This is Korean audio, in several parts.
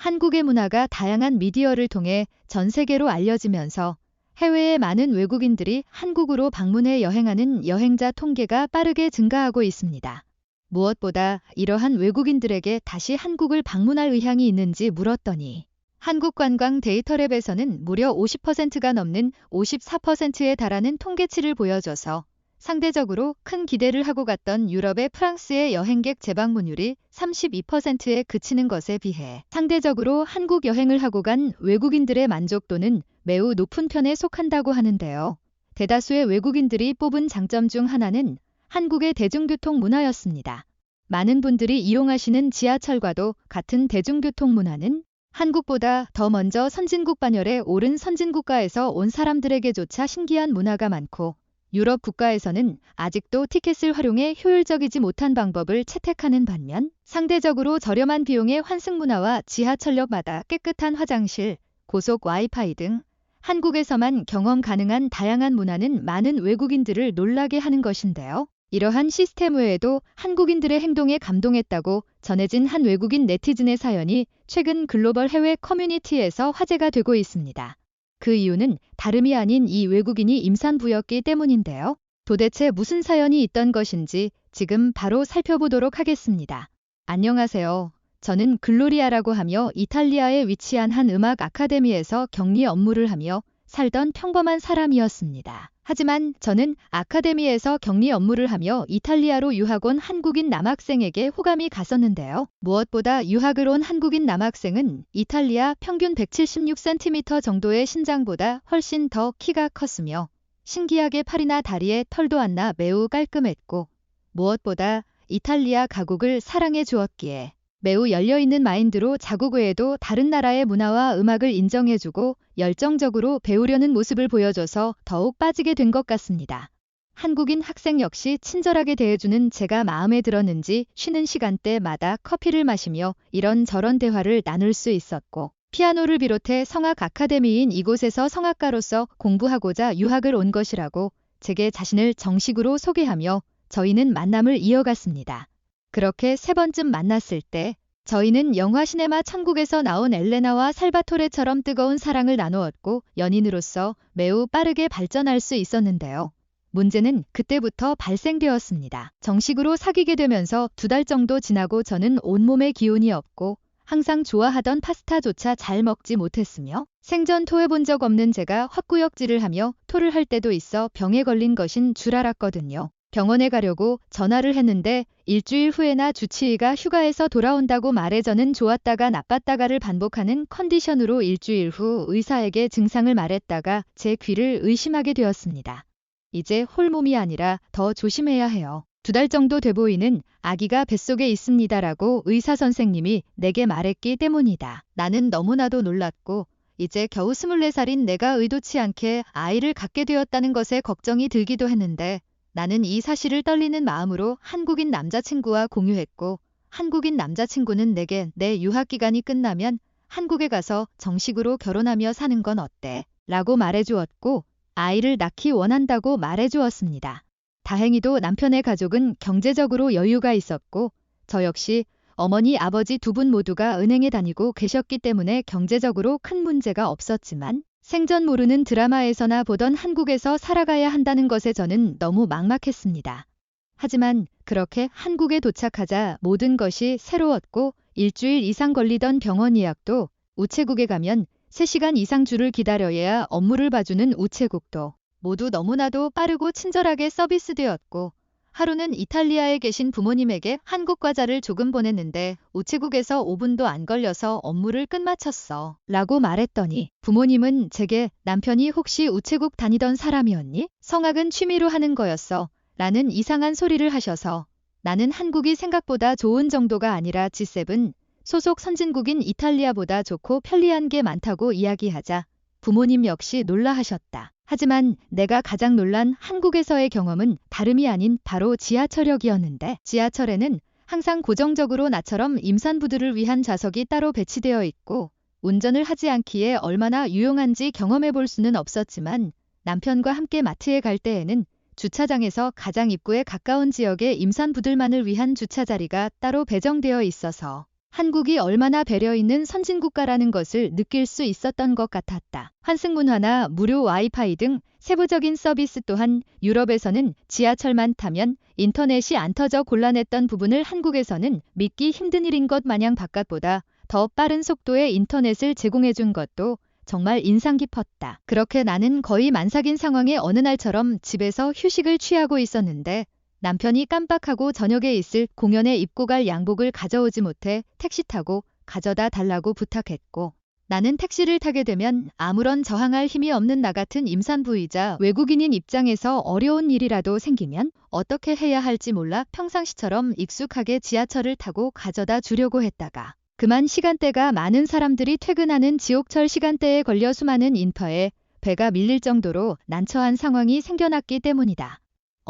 한국의 문화가 다양한 미디어를 통해 전 세계로 알려지면서 해외의 많은 외국인들이 한국으로 방문해 여행하는 여행자 통계가 빠르게 증가하고 있습니다. 무엇보다 이러한 외국인들에게 다시 한국을 방문할 의향이 있는지 물었더니 한국관광 데이터랩에서는 무려 50%가 넘는 54%에 달하는 통계치를 보여줘서 상대적으로 큰 기대를 하고 갔던 유럽의 프랑스의 여행객 재방문율이 32%에 그치는 것에 비해 상대적으로 한국 여행을 하고 간 외국인들의 만족도는 매우 높은 편에 속한다고 하는데요. 대다수의 외국인들이 뽑은 장점 중 하나는 한국의 대중교통 문화였습니다. 많은 분들이 이용하시는 지하철과도 같은 대중교통 문화는 한국보다 더 먼저 선진국 반열에 오른 선진국가에서 온 사람들에게조차 신기한 문화가 많고 유럽 국가에서는 아직도 티켓을 활용해 효율적이지 못한 방법을 채택하는 반면 상대적으로 저렴한 비용의 환승 문화와 지하철역마다 깨끗한 화장실, 고속 와이파이 등 한국에서만 경험 가능한 다양한 문화는 많은 외국인들을 놀라게 하는 것인데요. 이러한 시스템 외에도 한국인들의 행동에 감동했다고 전해진 한 외국인 네티즌의 사연이 최근 글로벌 해외 커뮤니티에서 화제가 되고 있습니다. 그 이유는 다름이 아닌 이 외국인이 임산부였기 때문인데요. 도대체 무슨 사연이 있던 것인지 지금 바로 살펴보도록 하겠습니다. 안녕하세요. 저는 글로리아라고 하며 이탈리아에 위치한 한 음악 아카데미에서 격리 업무를 하며 살던 평범한 사람이었습니다. 하지만 저는 아카데미에서 격리 업무를 하며 이탈리아로 유학 온 한국인 남학생에게 호감이 갔었는데요. 무엇보다 유학을 온 한국인 남학생은 이탈리아 평균 176cm 정도의 신장보다 훨씬 더 키가 컸으며 신기하게 팔이나 다리에 털도 안 나 매우 깔끔했고 무엇보다 이탈리아 가곡을 사랑해 주었기에 매우 열려있는 마인드로 자국 외에도 다른 나라의 문화와 음악을 인정해주고 열정적으로 배우려는 모습을 보여줘서 더욱 빠지게 된 것 같습니다. 한국인 학생 역시 친절하게 대해주는 제가 마음에 들었는지 쉬는 시간대마다 커피를 마시며 이런저런 대화를 나눌 수 있었고 피아노를 비롯해 성악 아카데미인 이곳에서 성악가로서 공부하고자 유학을 온 것이라고 제게 자신을 정식으로 소개하며 저희는 만남을 이어갔습니다. 그렇게 세 번쯤 만났을 때 저희는 영화 시네마 천국에서 나온 엘레나와 살바토레처럼 뜨거운 사랑을 나누었고 연인으로서 매우 빠르게 발전할 수 있었는데요. 문제는 그때부터 발생되었습니다. 정식으로 사귀게 되면서 2달 정도 지나고 저는 온몸에 기운이 없고 항상 좋아하던 파스타조차 잘 먹지 못했으며 생전 토해본 적 없는 제가 헛구역질을 하며 토를 할 때도 있어 병에 걸린 것인 줄 알았거든요. 병원에 가려고 전화를 했는데 일주일 후에나 주치의가 휴가에서 돌아온다고 말해 저는 좋았다가 나빴다가를 반복하는 컨디션으로 일주일 후 의사에게 증상을 말했다가 제 귀를 의심하게 되었습니다. 이제 홀몸이 아니라 더 조심해야 해요. 2달 정도 돼 보이는 아기가 뱃속에 있습니다라고 의사 선생님이 내게 말했기 때문이다. 나는 너무나도 놀랐고 이제 겨우 24살인 내가 의도치 않게 아이를 갖게 되었다는 것에 걱정이 들기도 했는데 나는 이 사실을 떨리는 마음으로 한국인 남자친구와 공유했고 한국인 남자친구는 내게 내 유학기간이 끝나면 한국에 가서 정식으로 결혼하며 사는 건 어때? 라고 말해주었고 아이를 낳기 원한다고 말해주었습니다. 다행히도 남편의 가족은 경제적으로 여유가 있었고 저 역시 어머니 아버지 2분 모두가 은행에 다니고 계셨기 때문에 경제적으로 큰 문제가 없었지만 생전 모르는 드라마에서나 보던 한국에서 살아가야 한다는 것에 저는 너무 막막했습니다. 하지만 그렇게 한국에 도착하자 모든 것이 새로웠고 일주일 이상 걸리던 병원 예약도 우체국에 가면 3시간 이상 줄을 기다려야 업무를 봐주는 우체국도 모두 너무나도 빠르고 친절하게 서비스되었고 하루는 이탈리아에 계신 부모님에게 한국 과자를 조금 보냈는데 우체국에서 5분도 안 걸려서 업무를 끝마쳤어 라고 말했더니 부모님은 제게 남편이 혹시 우체국 다니던 사람이었니? 성악은 취미로 하는 거였어 라는 이상한 소리를 하셔서 나는 한국이 생각보다 좋은 정도가 아니라 G7 소속 선진국인 이탈리아보다 좋고 편리한 게 많다고 이야기하자 부모님 역시 놀라하셨다. 하지만 내가 가장 놀란 한국에서의 경험은 다름이 아닌 바로 지하철역이었는데 지하철에는 항상 고정적으로 나처럼 임산부들을 위한 좌석이 따로 배치되어 있고 운전을 하지 않기에 얼마나 유용한지 경험해 볼 수는 없었지만 남편과 함께 마트에 갈 때에는 주차장에서 가장 입구에 가까운 지역의 임산부들만을 위한 주차 자리가 따로 배정되어 있어서 한국이 얼마나 배려 있는 선진국가라는 것을 느낄 수 있었던 것 같았다. 환승문화나 무료 와이파이 등 세부적인 서비스 또한 유럽에서는 지하철만 타면 인터넷이 안 터져 곤란했던 부분을 한국에서는 믿기 힘든 일인 것 마냥 바깥보다 더 빠른 속도의 인터넷을 제공해준 것도 정말 인상 깊었다. 그렇게 나는 거의 만삭인 상황에 어느 날처럼 집에서 휴식을 취하고 있었는데 남편이 깜빡하고 저녁에 있을 공연에 입고 갈 양복을 가져오지 못해 택시 타고 가져다 달라고 부탁했고, 나는 택시를 타게 되면 아무런 저항할 힘이 없는 나 같은 임산부이자 외국인인 입장에서 어려운 일이라도 생기면 어떻게 해야 할지 몰라 평상시처럼 익숙하게 지하철을 타고 가져다 주려고 했다가 그만 시간대가 많은 사람들이 퇴근하는 지옥철 시간대에 걸려 수많은 인파에 배가 밀릴 정도로 난처한 상황이 생겨났기 때문이다.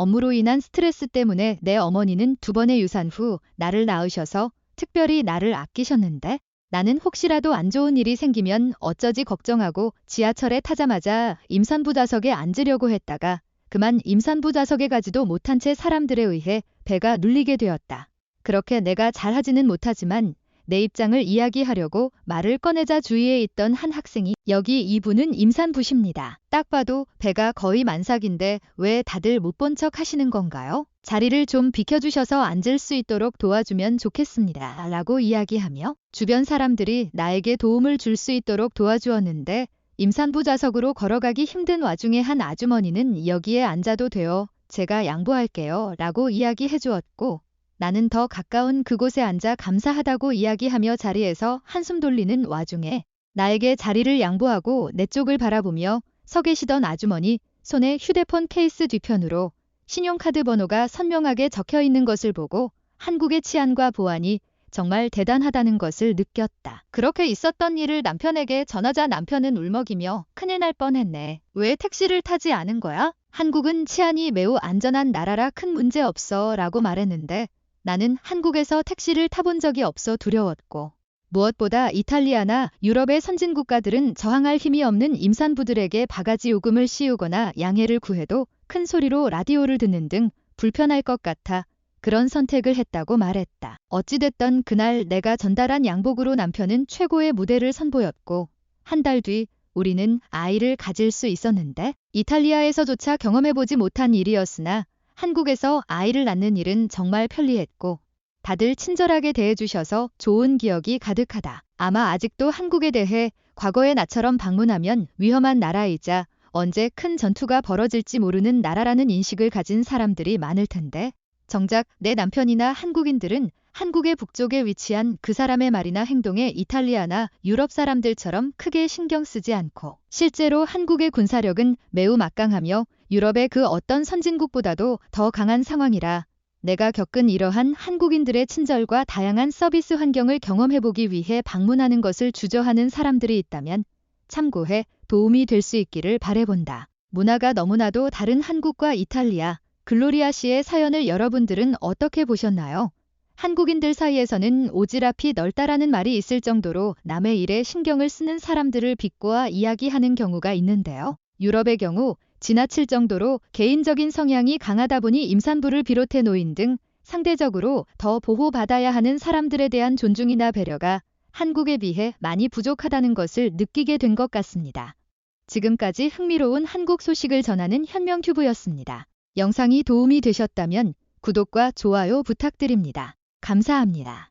업무로 인한 스트레스 때문에 내 어머니는 2번의 유산 후 나를 낳으셔서 특별히 나를 아끼셨는데 나는 혹시라도 안 좋은 일이 생기면 어쩌지 걱정하고 지하철에 타자마자 임산부 좌석에 앉으려고 했다가 그만 임산부 좌석에 가지도 못한 채 사람들에 의해 배가 눌리게 되었다. 그렇게 내가 잘하지는 못하지만 내 입장을 이야기하려고 말을 꺼내자 주위에 있던 한 학생이 여기 이분은 임산부십니다. 딱 봐도 배가 거의 만삭인데 왜 다들 못 본 척 하시는 건가요? 자리를 좀 비켜주셔서 앉을 수 있도록 도와주면 좋겠습니다. 라고 이야기하며 주변 사람들이 나에게 도움을 줄 수 있도록 도와주었는데 임산부 좌석으로 걸어가기 힘든 와중에 한 아주머니는 여기에 앉아도 돼요. 제가 양보할게요. 라고 이야기해 주었고 나는 더 가까운 그곳에 앉아 감사하다고 이야기하며 자리에서 한숨 돌리는 와중에 나에게 자리를 양보하고 내 쪽을 바라보며 서 계시던 아주머니 손에 휴대폰 케이스 뒤편으로 신용카드 번호가 선명하게 적혀 있는 것을 보고 한국의 치안과 보안이 정말 대단하다는 것을 느꼈다. 그렇게 있었던 일을 남편에게 전하자 남편은 울먹이며 큰일 날 뻔했네. 왜 택시를 타지 않은 거야? 한국은 치안이 매우 안전한 나라라 큰 문제 없어 라고 말했는데 나는 한국에서 택시를 타본 적이 없어 두려웠고 무엇보다 이탈리아나 유럽의 선진국가들은 저항할 힘이 없는 임산부들에게 바가지 요금을 씌우거나 양해를 구해도 큰 소리로 라디오를 듣는 등 불편할 것 같아 그런 선택을 했다고 말했다. 어찌됐던 그날 내가 전달한 양복으로 남편은 최고의 무대를 선보였고 한 달 뒤 우리는 아이를 가질 수 있었는데 이탈리아에서조차 경험해보지 못한 일이었으나 한국에서 아이를 낳는 일은 정말 편리했고 다들 친절하게 대해주셔서 좋은 기억이 가득하다. 아마 아직도 한국에 대해 과거의 나처럼 방문하면 위험한 나라이자 언제 큰 전투가 벌어질지 모르는 나라라는 인식을 가진 사람들이 많을 텐데 정작 내 남편이나 한국인들은 한국의 북쪽에 위치한 그 사람의 말이나 행동에 이탈리아나 유럽 사람들처럼 크게 신경 쓰지 않고 실제로 한국의 군사력은 매우 막강하며 유럽의 그 어떤 선진국보다도 더 강한 상황이라 내가 겪은 이러한 한국인들의 친절과 다양한 서비스 환경을 경험해보기 위해 방문하는 것을 주저하는 사람들이 있다면 참고해 도움이 될 수 있기를 바라본다. 문화가 너무나도 다른 한국과 이탈리아, 글로리아 씨의 사연을 여러분들은 어떻게 보셨나요? 한국인들 사이에서는 오지랖이 넓다라는 말이 있을 정도로 남의 일에 신경을 쓰는 사람들을 비꼬아 이야기하는 경우가 있는데요. 유럽의 경우 지나칠 정도로 개인적인 성향이 강하다 보니 임산부를 비롯해 노인 등 상대적으로 더 보호받아야 하는 사람들에 대한 존중이나 배려가 한국에 비해 많이 부족하다는 것을 느끼게 된 것 같습니다. 지금까지 흥미로운 한국 소식을 전하는 현명튜브였습니다. 영상이 도움이 되셨다면 구독과 좋아요 부탁드립니다. 감사합니다.